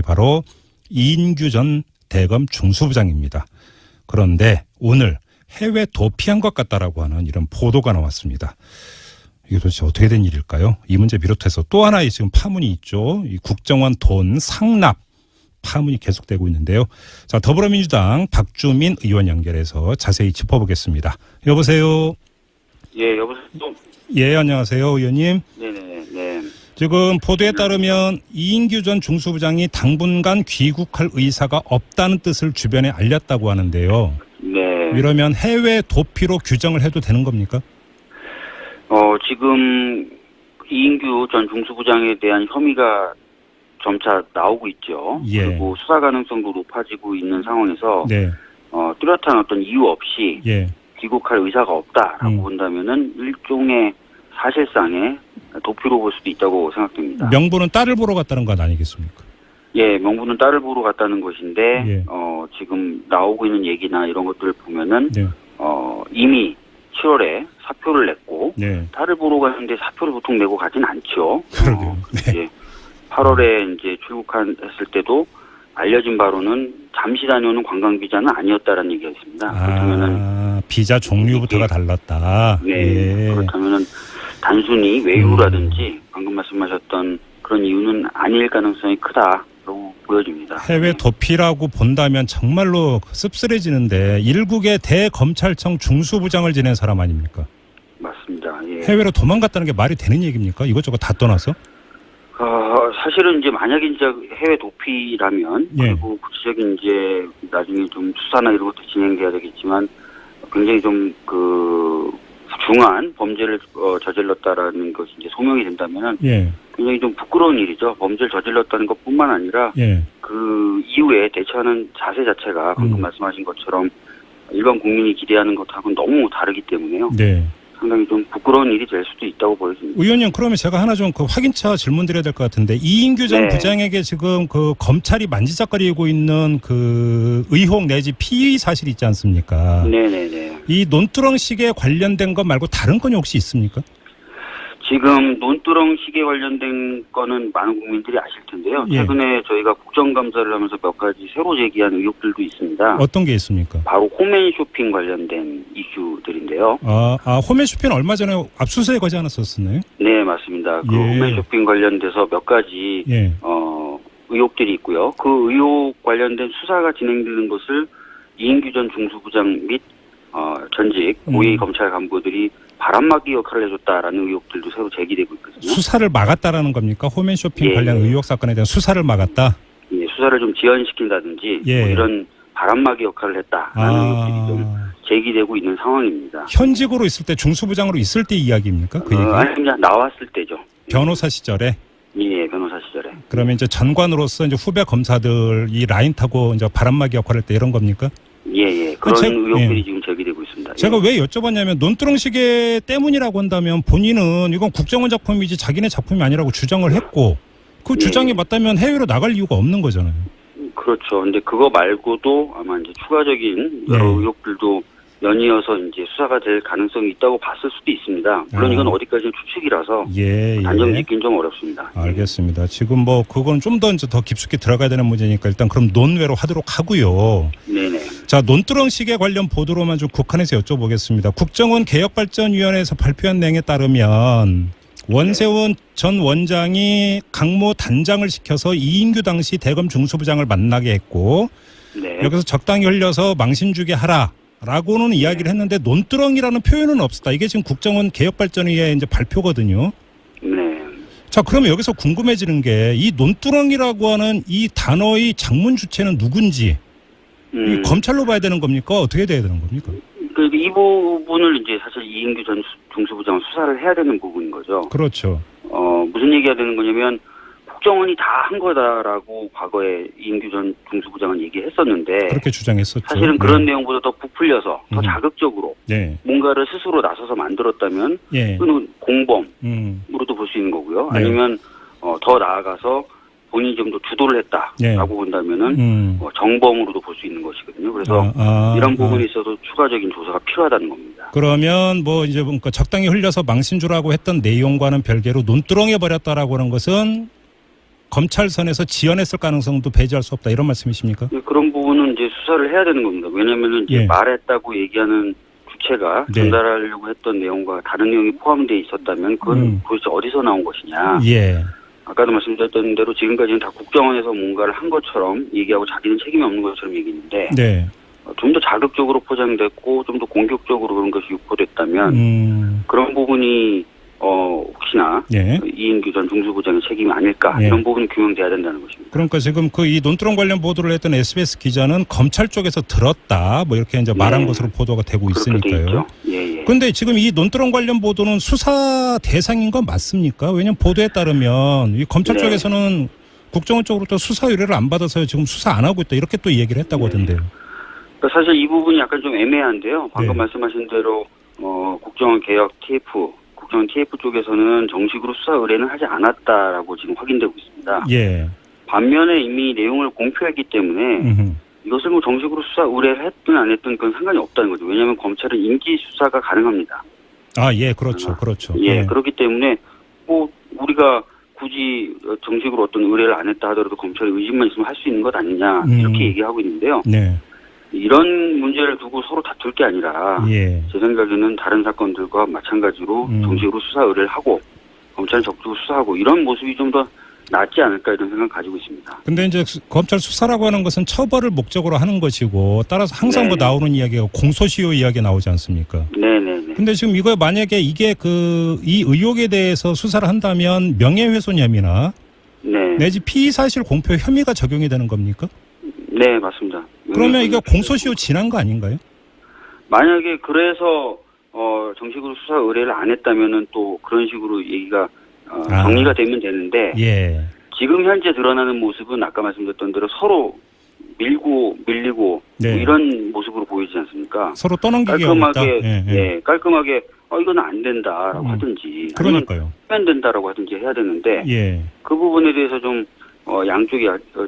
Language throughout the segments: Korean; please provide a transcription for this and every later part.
바로 이인규 전 대검 중수부장입니다. 그런데 오늘 해외 도피한 것 같다라고 하는 이런 보도가 나왔습니다. 이게 도대체 어떻게 된 일일까요? 이 문제 비롯해서 또 하나의 지금 파문이 있죠. 이 국정원 돈 상납 파문이 계속되고 있는데요. 자, 더불어민주당 박주민 의원 연결해서 자세히 짚어보겠습니다. 여보세요. 예, 여보세요. 예, 안녕하세요, 의원님. 네네. 네. 지금 보도에 따르면 이인규 전 중수부장이 당분간 귀국할 의사가 없다는 뜻을 주변에 알렸다고 하는데요. 네. 이러면 해외 도피로 규정을 해도 되는 겁니까? 지금 이인규 전 중수부장에 대한 혐의가 점차 나오고 있죠. 예. 그리고 수사 가능성도 높아지고 있는 상황에서 네. 뚜렷한 어떤 이유 없이 예. 귀국할 의사가 없다라고 본다면은 일종의 사실상의 도피로 볼 수도 있다고 생각됩니다. 명분은 딸을 보러 갔다는 건 아니겠습니까? 예, 명분은 딸을 보러 갔다는 것인데 예. 지금 나오고 있는 얘기나 이런 것들을 보면은 네. 이미 7월에 사표를 냈고 네. 딸을 보러 가는데 사표를 보통 내고 가진 않죠. 그러게요. 네. 이제 8월에 이제 출국했을 때도 알려진 바로는 잠시 다녀오는 관광 비자는 아니었다라는 얘기가 있습니다. 그렇다면은 비자 종류부터가 달랐다. 네, 예. 그렇다면은 단순히 외유라든지 방금 말씀하셨던 그런 이유는 아닐 가능성이 크다라고 보여집니다. 해외 도피라고 본다면 정말로 씁쓸해지는데 일국의 대검찰청 중수부장을 지낸 사람 아닙니까? 맞습니다. 예. 해외로 도망갔다는 게 말이 되는 얘기입니까? 이것저것 다 떠나서? 사실은 이제 만약에 이제 해외 도피라면 예. 그리고 구체적인 이제 나중에 좀 수사나 이런 것도 진행돼야 되겠지만 굉장히 좀 중한 범죄를 저질렀다라는 것이 이제 소명이 된다면은 예. 굉장히 좀 부끄러운 일이죠. 범죄를 저질렀다는 것뿐만 아니라 예. 그 이후에 대처하는 자세 자체가 방금 말씀하신 것처럼 일반 국민이 기대하는 것하고는 너무 다르기 때문에요. 네. 상당히 좀 부끄러운 일이 될 수도 있다고 보여집니다. 의원님, 그러면 제가 하나 좀 확인차 질문 드려야 될 것 같은데 이인규 전 네. 부장에게 지금 그 검찰이 만지작거리고 있는 그 의혹 내지 피의 사실 있지 않습니까? 네네네. 이 논두렁식에 관련된 것 말고 다른 건이 혹시 있습니까? 지금 논두렁식에 관련된 거는 많은 국민들이 아실 텐데요. 예. 최근에 저희가 국정감사를 하면서 몇 가지 새로 제기한 의혹들도 있습니다. 어떤 게 있습니까? 바로 홈앤쇼핑 관련된 이슈들인데요. 홈앤쇼핑은 얼마 전에 압수수색 하지 않았었나요? 네, 맞습니다. 그 예. 홈앤쇼핑 관련돼서 몇 가지 예. 의혹들이 있고요. 그 의혹 관련된 수사가 진행되는 것을 이인규 전 중수부장 및 전직 고위 검찰 간부들이 바람막이 역할을 해줬다라는 의혹들도 새로 제기되고 있거든요. 수사를 막았다라는 겁니까? 홈앤쇼핑 예. 관련 의혹 사건에 대한 수사를 막았다? 예, 수사를 좀 지연시킨다든지 예. 뭐 이런 바람막이 역할을 했다라는 의혹들이 좀 제기되고 있는 상황입니다. 현직으로 있을 때 중수부장으로 있을 때 이야기입니까? 그 얘기? 아닙니다. 나왔을 때죠. 변호사 시절에? 예, 변호사 시절에. 그러면 이제 전관으로서 이제 후배 검사들이 라인 타고 이제 바람막이 역할을 할 때 이런 겁니까? 예. 그런 의혹들이 지금 제기되고 있습니다. 제가 왜 여쭤봤냐면 논두렁시계 때문이라고 한다면 본인은 이건 국정원 작품이지 자기네 작품이 아니라고 주장을 했고 그 주장이 맞다면 해외로 나갈 이유가 없는 거잖아요. 그렇죠. 근데 그거 말고도 아마 이제 추가적인 여러 의혹들도 연이어서 이제 수사가 될 가능성이 있다고 봤을 수도 있습니다. 물론 이건 어디까지는 추측이라서 단정 짓기는 좀 어렵습니다. 알겠습니다. 지금 뭐 그건 좀 더 이제 더 깊숙이 들어가야 되는 문제니까 일단 그럼 논외로 하도록 하고요. 네네. 자, 논두렁식에 관련 보도로만 좀 국한해서 여쭤보겠습니다. 국정원 개혁발전위원회에서 발표한 내용에 따르면 원세훈 전 원장이 강모 단장을 시켜서 이인규 당시 대검 중수부장을 만나게 했고 여기서 적당히 흘려서 망신 주게 하라라고는 이야기를 했는데 논두렁이라는 표현은 없었다. 이게 지금 국정원 개혁발전위의 이제 발표거든요. 네. 자, 그러면 여기서 궁금해지는 게 이 논두렁이라고 하는 이 단어의 장문 주체는 누군지 이 검찰로 봐야 되는 겁니까? 어떻게 돼야 되는 겁니까? 이 부분을 이제 사실 이인규 전 중수부장은 수사를 해야 되는 부분인 거죠. 그렇죠. 무슨 얘기가 되는 거냐면 국정원이 다 한 거다라고 과거에 이인규 전 중수부장은 얘기했었는데 그렇게 주장했었죠. 사실은 그런 내용보다 더 부풀려서 더 자극적으로 네. 뭔가를 스스로 나서서 만들었다면 그건 공범으로도 볼 수 있는 거고요. 아니면 더 나아가서 본인이 좀 더 주도를 했다라고 본다면은 정범으로도 볼 수 있는 것이거든요. 그래서 이런 부분에 있어서 추가적인 조사가 필요하다는 겁니다. 그러면 뭐 이제 뭔가 적당히 흘려서 망신 주라고 했던 내용과는 별개로 논두렁해 버렸다라고 하는 것은 검찰선에서 지연했을 가능성도 배제할 수 없다 이런 말씀이십니까? 네, 그런 부분은 이제 수사를 해야 되는 겁니다. 왜냐하면 이제 말했다고 얘기하는 주체가 전달하려고 했던 내용과 다른 내용이 포함되어 있었다면 그건 도대체 어디서 나온 것이냐. 아까도 말씀드렸던 대로 지금까지는 다 국정원에서 뭔가를 한 것처럼 얘기하고 자기는 책임이 없는 것처럼 얘기했는데 좀 더 자극적으로 포장됐고 좀 더 공격적으로 그런 것이 유포됐다면 그런 부분이 혹시나 이인규 전 중수부장의 책임이 아닐까 이런 부분이 규명돼야 된다는 것입니다. 그러니까 지금 그 이 논두렁 관련 보도를 했던 SBS 기자는 검찰 쪽에서 들었다 뭐 이렇게 이제 말한 것으로 보도가 되고 있으니까요. 그런데 지금 이 논두렁 관련 보도는 수사 대상인 건 맞습니까? 왜냐하면 보도에 따르면 이 검찰 쪽에서는 국정원 쪽으로 또 수사 의뢰를 안 받아서 지금 수사 안 하고 있다 이렇게 또 얘기를 했다고 하던데요. 그러니까 사실 이 부분이 약간 좀 애매한데요. 방금 말씀하신 대로 국정원 개혁 TF 국정원 TF 쪽에서는 정식으로 수사 의뢰는 하지 않았다라고 지금 확인되고 있습니다. 반면에 이미 내용을 공표했기 때문에 이것을 뭐 정식으로 수사 의뢰를 했든 안 했든 그건 상관이 없다는 거죠. 왜냐하면 검찰은 인지 수사가 가능합니다. 그렇죠. 그렇기 때문에 뭐 우리가 굳이 정식으로 어떤 의뢰를 안 했다 하더라도 검찰의 의심만 있으면 할 수 있는 것 아니냐 이렇게 얘기하고 있는데요. 이런 문제를 두고 서로 다툴 게 아니라 제 생각에는 다른 사건들과 마찬가지로 정식으로 수사 의뢰를 하고 검찰은 적극적으로 수사하고 이런 모습이 좀 더 낫지 않을까 이런 생각을 가지고 있습니다. 근데 이제 검찰 수사라고 하는 것은 처벌을 목적으로 하는 것이고 따라서 항상 뭐 나오는 이야기가 공소시효 이야기 나오지 않습니까? 근데 지금 이거 만약에 이게 이 의혹에 대해서 수사를 한다면 명예훼손 혐의나 내지 피의사실 공표 혐의가 적용이 되는 겁니까? 네, 맞습니다. 그러면 이게 공소시효 지난 거 아닌가요? 만약에 그래서 정식으로 수사 의뢰를 안 했다면은 또 그런 식으로 얘기가 정리가 되면 되는데 지금 현재 드러나는 모습은 아까 말씀드렸던 대로 서로 밀리고 뭐 이런 모습으로 보이지 않습니까? 서로 떠넘기기 깔끔하게 깔끔하게 이건 안 된다라고 하든지 그러니까요. 하면 된다라고 하든지 해야 되는데 그 부분에 대해서 좀 양쪽이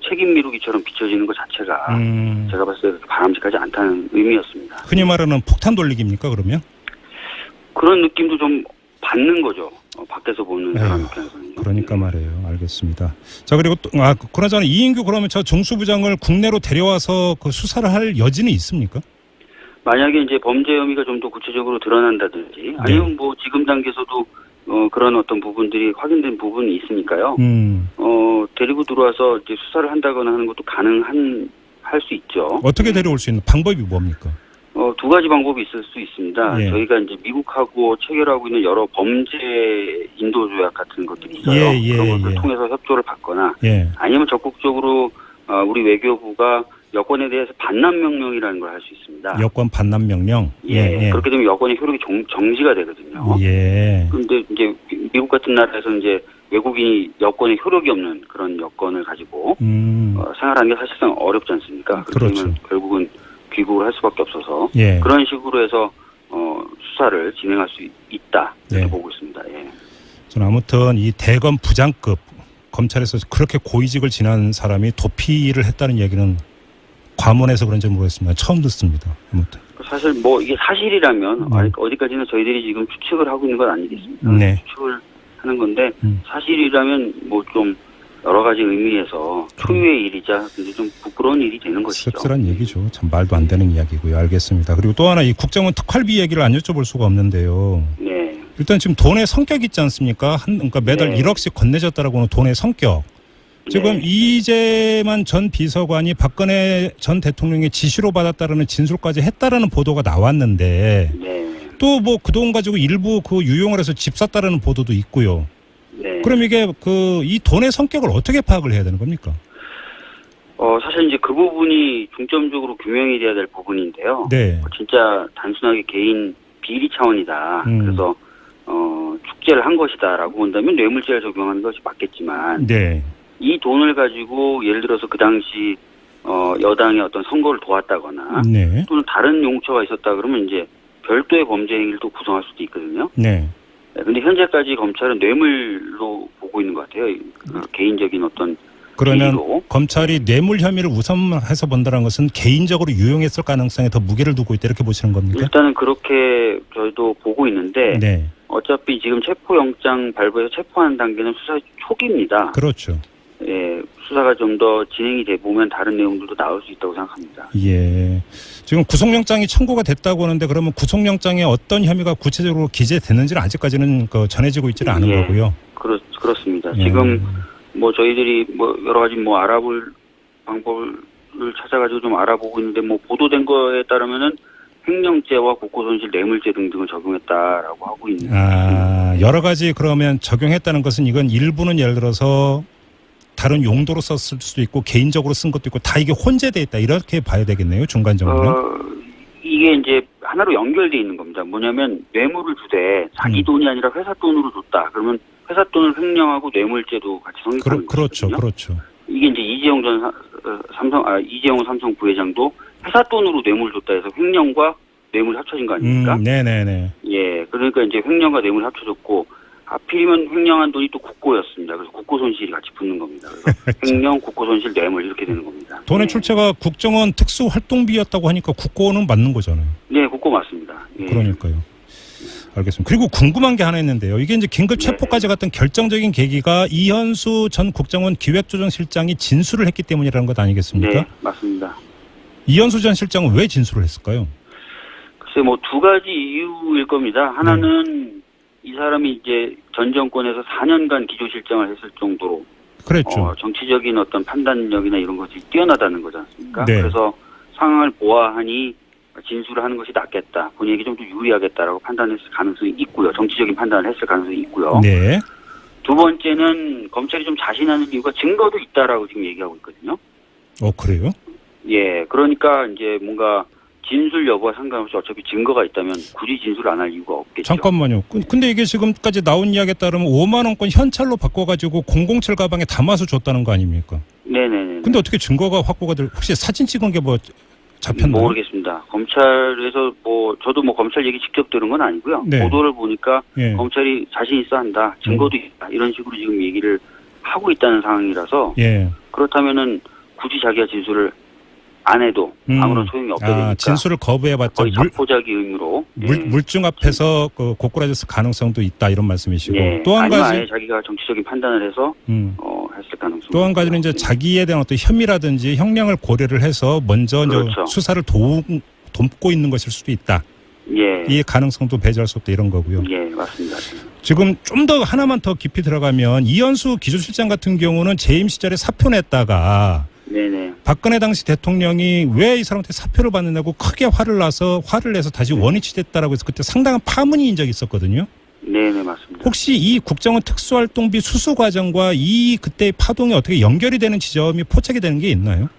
책임 미루기처럼 비춰지는 것 자체가 제가 봤을 때 바람직하지 않다는 의미였습니다. 흔히 말하는 폭탄 돌리기입니까 그러면? 그런 느낌도 좀 받는 거죠. 밖에서 보는 사람 입장에서는. 그러니까 말이에요. 알겠습니다. 자 그리고 또 그나저나 이인규 그러면 저 정수부장을 국내로 데려와서 그 수사를 할 여지는 있습니까? 만약에 이제 범죄 혐의가 좀 더 구체적으로 드러난다든지 아니면 뭐 지금 단계에서도 그런 어떤 부분들이 확인된 부분이 있으니까요. 데리고 들어와서 이제 수사를 한다거나 하는 것도 할 수 있죠. 어떻게 데려올 수 있는 방법이 뭡니까? 두 가지 방법이 있을 수 있습니다. 저희가 이제 미국하고 체결하고 있는 여러 범죄 인도 조약 같은 것들이 있어요. 그런 것을 통해서 협조를 받거나 아니면 적극적으로 우리 외교부가 여권에 대해서 반납 명령이라는 걸 할 수 있습니다. 여권 반납 명령? 그렇게 되면 여권의 효력이 정지가 되거든요. 그런데 이제 미국 같은 나라에서 이제 외국인이 여권에 효력이 없는 그런 여권을 가지고 생활하는 게 사실상 어렵지 않습니까? 그러면 결국은 귀국을 할 수밖에 없어서 그런 식으로 해서 수사를 진행할 수 있다 이렇게 보고 있습니다. 저는 아무튼 이 대검 부장급 검찰에서 그렇게 고위직을 지난 사람이 도피를 했다는 얘기는 과문해서 그런지 모르겠습니다. 처음 듣습니다. 아무튼 사실 뭐 이게 사실이라면 어디까지나 저희들이 지금 추측을 하고 있는 건 아니겠습니까? 추측을 하는 건데 사실이라면 뭐 좀 여러 가지 의미에서 초유의 일이자 근데 좀 부끄러운 일이 되는 것이죠. 씁쓸한 얘기죠. 참 말도 안 되는 이야기고요. 알겠습니다. 그리고 또 하나 이 국정원 특활비 얘기를 안 여쭤볼 수가 없는데요. 일단 지금 돈의 성격 있지 않습니까? 그러니까 매달 1억씩 건네졌다라고 하는 돈의 성격. 지금 이재만 전 비서관이 박근혜 전 대통령의 지시로 받았다라는 진술까지 했다라는 보도가 나왔는데 또 뭐 그 돈 가지고 일부 그 유용을 해서 집 샀다라는 보도도 있고요. 그럼 이게 이 돈의 성격을 어떻게 파악을 해야 되는 겁니까? 사실 이제 그 부분이 중점적으로 규명이 돼야 될 부분인데요. 진짜 단순하게 개인 비리 차원이다. 그래서 축제를 한 것이다라고 본다면 뇌물죄를 적용하는 것이 맞겠지만 이 돈을 가지고 예를 들어서 그 당시 여당의 어떤 선거를 도왔다거나 또는 다른 용처가 있었다 그러면 이제 별도의 범죄 행위를 또 구성할 수도 있거든요. 근데 현재까지 검찰은 뇌물로 보고 있는 것 같아요. 개인적인 어떤 그러면 비리로. 검찰이 뇌물 혐의를 우선해서 본다는 것은 개인적으로 유용했을 가능성에 더 무게를 두고 있다 이렇게 보시는 겁니까? 일단은 그렇게 저희도 보고 있는데 어차피 지금 체포영장 발부해서 체포하는 단계는 수사 초기입니다. 그렇죠. 수사가 좀 더 진행이 돼 보면 다른 내용들도 나올 수 있다고 생각합니다. 예. 지금 구속영장이 청구가 됐다고 하는데 그러면 구속영장에 어떤 혐의가 구체적으로 기재됐는지는 아직까지는 전해지고 있지는 않은 거고요. 그렇습니다. 지금 뭐 저희들이 뭐 여러 가지 뭐 알아볼 방법을 찾아가지고 좀 알아보고 있는데 뭐 보도된 거에 따르면은 횡령죄와 국고손실 뇌물죄 등등을 적용했다라고 하고 있는. 여러 가지 그러면 적용했다는 것은 이건 일부는 예를 들어서 다른 용도로 썼을 수도 있고 개인적으로 쓴 것도 있고 다 이게 혼재돼 있다 이렇게 봐야 되겠네요. 중간 정도는. 이게 이제 하나로 연결돼 있는 겁니다. 뭐냐면 뇌물을 주되 자기 돈이 아니라 회사 돈으로 줬다. 그러면 회사 돈을 횡령하고 뇌물죄도 같이 성립하는 거죠. 그렇죠. 이게 이제 이재용 삼성 부회장도 회사 돈으로 뇌물 줬다 해서 횡령과 뇌물이 합쳐진 거 아닙니까? 네네네. 예, 그러니까 이제 횡령과 뇌물이 합쳐졌고 하필이면 횡령한 돈이 또 국고였습니다. 그래서 국고 손실이 같이 붙는 겁니다. 그래서 횡령, 국고 손실, 뇌물 이렇게 되는 겁니다. 돈의 출처가 국정원 특수활동비였다고 하니까 국고는 맞는 거잖아요. 네, 국고 맞습니다. 예. 그러니까요. 알겠습니다. 그리고 궁금한 게 하나 있는데요. 이게 이제 긴급 체포까지 갔던 결정적인 계기가 이현수 전 국정원 기획조정실장이 진술을 했기 때문이라는 것 아니겠습니까? 네, 맞습니다. 이현수 전 실장은 왜 진술을 했을까요? 글쎄 뭐 두 가지 이유일 겁니다. 하나는 이 사람이 이제 전 정권에서 4년간 기조실장을 했을 정도로 그랬죠. 정치적인 어떤 판단력이나 이런 것이 뛰어나다는 거지 않습니까? 네. 그래서 상황을 보아하니 진술을 하는 것이 낫겠다. 본인에게 좀 더 유리하겠다라고 판단했을 가능성이 있고요. 정치적인 판단을 했을 가능성이 있고요. 네. 두 번째는 검찰이 좀 자신하는 이유가 증거도 있다라고 지금 얘기하고 있거든요. 그래요? 예, 그러니까 이제 뭔가 진술 여부와 상관없이 어차피 증거가 있다면 굳이 진술을 안 할 이유가 없겠죠. 잠깐만요. 근데 이게 지금까지 나온 이야기에 따르면 5만 원권 현찰로 바꿔가지고 007 가방에 담아서 줬다는 거 아닙니까? 네네네. 근데 어떻게 증거가 확보가 혹시 사진 찍은 게 뭐 잡혔나요? 모르겠습니다. 검찰에서 저도 검찰 얘기 직접 들은 건 아니고요. 네. 보도를 보니까 검찰이 자신 있어 한다, 증거도 있다 이런 식으로 지금 얘기를 하고 있다는 상황이라서 그렇다면은 굳이 자기가 진술을 안 해도 아무런 소용이 없다 되니까 진술을 거부해봤자 거의 자포자기 의무로 물증 앞에서 고꾸라졌을 가능성도 있다 이런 말씀이시고 또 한 가지 아예 자기가 정치적인 판단을 해서 했을 가능성. 또 한 가지는 이제 자기에 대한 어떤 혐의라든지 형량을 고려를 해서 먼저 그렇죠. 이제 수사를 돕고 있는 것일 수도 있다. 예. 이 가능성도 배제할 수 없다 이런 거고요. 예, 맞습니다. 지금 좀 더 하나만 더 깊이 들어가면 이현수 기조실장 같은 경우는 재임 시절에 사표 냈다가 네네. 박근혜 당시 대통령이 왜 이 사람한테 사표를 받느냐고 크게 화를 내서 다시 원위치됐다라고 해서 그때 상당한 파문이 인 적이 있었거든요. 네네, 맞습니다. 혹시 이 국정원 특수활동비 수수 과정과 이 그때의 파동이 어떻게 연결이 되는 지점이 포착이 되는 게 있나요?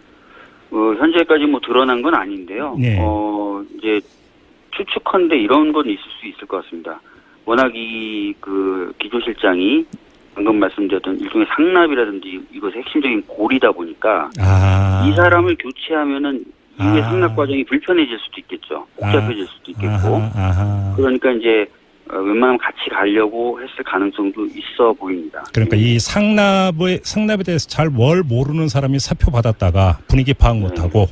현재까지 드러난 건 아닌데요. 네. 이제 추측컨대 이런 건 있을 수 있을 것 같습니다. 워낙 기조실장이 방금 말씀드렸던 일종의 상납이라든지 이것의 핵심적인 고리다 보니까 이 사람을 교체하면은 이후의 상납 과정이 불편해질 수도 있겠죠. 복잡해질 수도 있겠고. 그러니까 이제 웬만하면 같이 가려고 했을 가능성도 있어 보입니다. 그러니까 이 상납에 대해서 잘 뭘 모르는 사람이 사표 받았다가 분위기 파악 못하고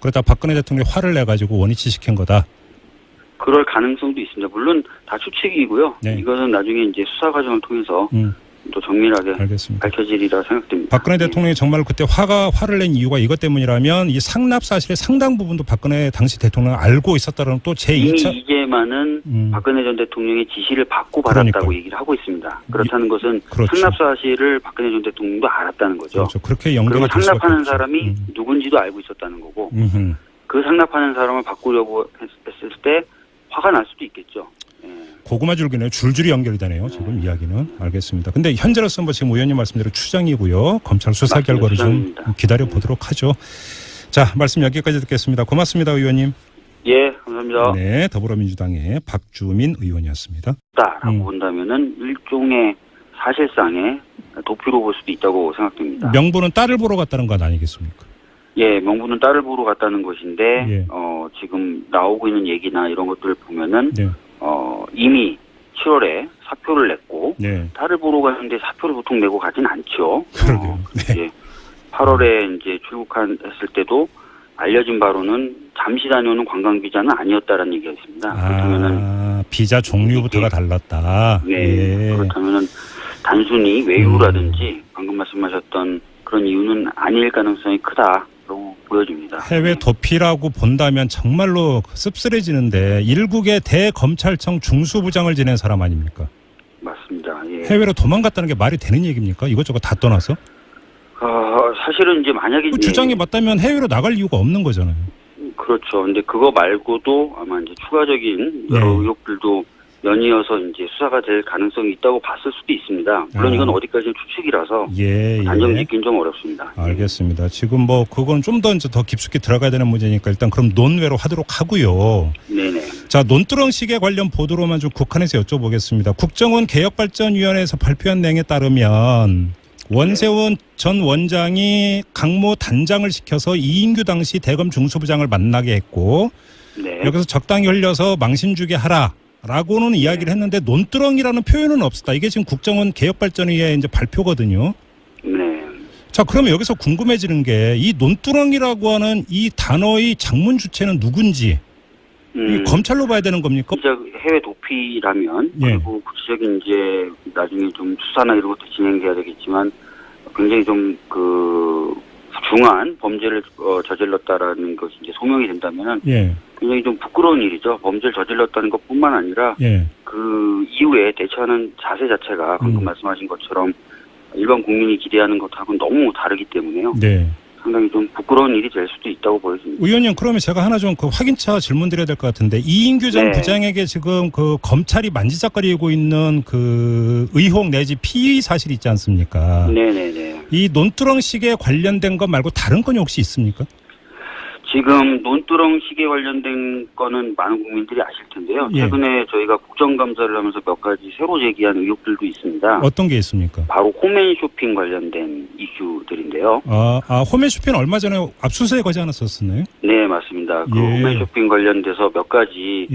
그러다 박근혜 대통령이 화를 내가지고 원위치 시킨 거다. 그럴 가능성도 있습니다. 물론 다 추측이고요. 이거는 나중에 이제 수사 과정을 통해서 또 정밀하게 밝혀지리라 생각됩니다. 박근혜 대통령이 정말 그때 화를 낸 이유가 이것 때문이라면 이 상납 사실의 상당 부분도 박근혜 당시 대통령은 알고 있었다는 또 제2차 이미 이제만은 박근혜 전 대통령의 지시를 받고 받았다고 얘기를 하고 있습니다. 그렇다는 것은 상납 사실을 박근혜 전 대통령도 알았다는 거죠. 그렇죠. 그렇게 연결이 그리고 상납하는 사람이 누군지도 알고 있었다는 거고 그 상납하는 사람을 바꾸려고 했을 때 화가 날 수도 있겠죠. 고구마 줄기네요. 줄줄이 연결이 되네요. 지금 이야기는. 알겠습니다. 근데 현재로서는 지금 의원님 말씀대로 추정이고요. 검찰 수사 결과를 좀 기다려 보도록 하죠. 자, 말씀 여기까지 듣겠습니다. 고맙습니다, 의원님. 예, 감사합니다. 네, 더불어민주당의 박주민 의원이었습니다. 라고 본다면은 일종의 사실상의 도피로 볼 수도 있다고 생각됩니다. 명분은 딸을 보러 갔다는 건 아니겠습니까? 예, 명분은 딸을 보러 갔다는 것인데 지금 나오고 있는 얘기나 이런 것들을 보면은 이미 7월에 사표를 냈고 딸을 보러 가는데 사표를 보통 내고 가진 않죠. 그러게요. 이제 8월에 이제 출국했을 때도 알려진 바로는 잠시 다녀오는 관광 비자는 아니었다라는 얘기가 있습니다. 그렇다면은 비자 종류부터가 달랐다. 네. 그렇다면은 단순히 외유라든지 방금 말씀하셨던 그런 이유는 아닐 가능성이 크다고 보여집니다. 해외 도피라고 본다면 정말로 씁쓸해지는데 일국의 대검찰청 중수부장을 지낸 사람 아닙니까? 맞습니다. 예. 해외로 도망갔다는 게 말이 되는 얘기입니까? 이것저것 다 떠나서? 사실은 이제 만약에 그 주장이 맞다면 해외로 나갈 이유가 없는 거잖아요. 그렇죠. 근데 그거 말고도 아마 이제 추가적인 여러 의혹들도 연이어서 이제 수사가 될 가능성이 있다고 봤을 수도 있습니다. 물론 이건 어디까지는 추측이라서 단정 짓긴 좀 어렵습니다. 알겠습니다. 지금 뭐 그건 좀 더 깊숙이 들어가야 되는 문제니까 일단 그럼 논외로 하도록 하고요. 네네. 자, 논두렁 시계 관련 보도로만 좀 국한해서 여쭤보겠습니다. 국정원 개혁발전위원회에서 발표한 내용에 따르면 원세훈 전 원장이 강모 단장을 시켜서 이인규 당시 대검 중수부장을 만나게 했고 여기서 적당히 흘려서 망신 주게 하라라고는 이야기를 했는데 논두렁이라는 표현은 없었다. 이게 지금 국정원 개혁발전위의 이제 발표거든요. 네. 자, 그러면 여기서 궁금해지는 게 이 논두렁이라고 하는 이 단어의 장문 주체는 누군지 이 검찰로 봐야 되는 겁니까? 진짜 해외 도피라면 그리고 구체적인 이제 나중에 좀 수사나 이런 것도 진행돼야 되겠지만 굉장히 좀 그 중한 범죄를 저질렀다라는 것이 이제 소명이 된다면은 굉장히 좀 부끄러운 일이죠. 범죄를 저질렀다는 것뿐만 아니라 그 이후에 대처하는 자세 자체가 방금 말씀하신 것처럼 일반 국민이 기대하는 것하고는 너무 다르기 때문에요. 상당히 좀 부끄러운 일이 될 수도 있다고 보여집니다. 의원님, 그러면 제가 하나 좀 그 확인차 질문 드려야 될 것 같은데 이인규 전 부장에게 지금 그 검찰이 만지작거리고 있는 그 의혹 내지 피의 사실 있지 않습니까? 네네네. 이 논두렁 시계 관련된 것 말고 다른 건이 혹시 있습니까? 지금 논두렁 시계 관련된 거는 많은 국민들이 아실 텐데요. 최근에 저희가 국정감사를 하면서 몇 가지 새로 제기한 의혹들도 있습니다. 어떤 게 있습니까? 바로 홈앤쇼핑 관련된 이슈들인데요. 홈앤쇼핑 얼마 전에 압수수색 하지 않았었나요? 네, 맞습니다. 그 홈앤쇼핑 관련돼서 몇 가지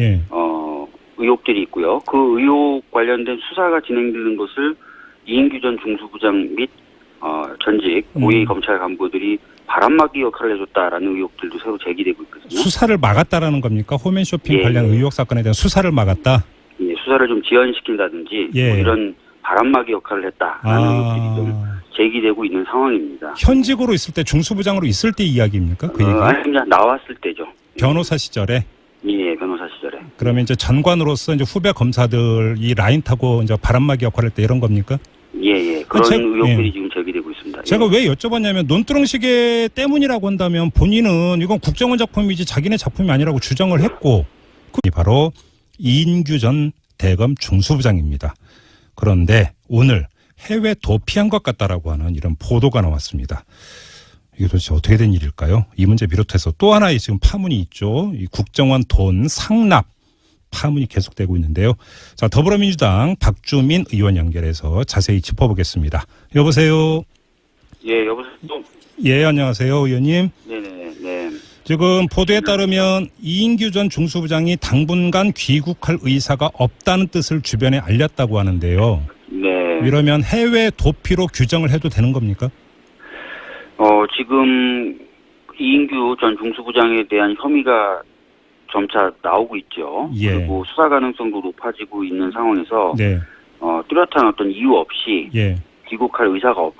의혹들이 있고요. 그 의혹 관련된 수사가 진행되는 것을 이인규 전 중수부장 및 전직 고위 검찰 간부들이 바람막이 역할을 해줬다라는 의혹들도 새로 제기되고 있거든요. 수사를 막았다라는 겁니까? 홈앤쇼핑 관련 의혹 사건에 대한 수사를 막았다? 예, 수사를 좀 지연시킨다든지 뭐 이런 바람막이 역할을 했다라는 의혹들이 좀 제기되고 있는 상황입니다. 현직으로 있을 때 중수부장으로 있을 때 이야기입니까? 그 얘기가? 아닙니다. 나왔을 때죠. 변호사 시절에? 예, 변호사 시절에. 그러면 이제 전관으로서 이제 후배 검사들이 라인 타고 이제 바람막이 역할을 할 때 이런 겁니까? 예. 그런 의혹들이 지금 제기되고 있습니다. 제가 왜 여쭤봤냐면 논두렁 시계 때문이라고 한다면 본인은 이건 국정원 작품이지 자기네 작품이 아니라고 주장을 했고 바로 이인규 전 대검 중수부장입니다. 그런데 오늘 해외 도피한 것 같다라고 하는 이런 보도가 나왔습니다. 이게 도대체 어떻게 된 일일까요? 이 문제 비롯해서 또 하나의 지금 파문이 있죠. 이 국정원 돈 상납 파문이 계속되고 있는데요. 자, 더불어민주당 박주민 의원 연결해서 자세히 짚어보겠습니다. 여보세요. 예, 여보세요. 예, 안녕하세요, 의원님. 네. 지금 보도에 따르면 이인규 전 중수부장이 당분간 귀국할 의사가 없다는 뜻을 주변에 알렸다고 하는데요. 네. 이러면 해외 도피로 규정을 해도 되는 겁니까? 지금 이인규 전 중수부장에 대한 혐의가 점차 나오고 있죠. 그리고 수사 가능성도 높아지고 있는 상황에서 뚜렷한 어떤 이유 없이 귀국할 의사가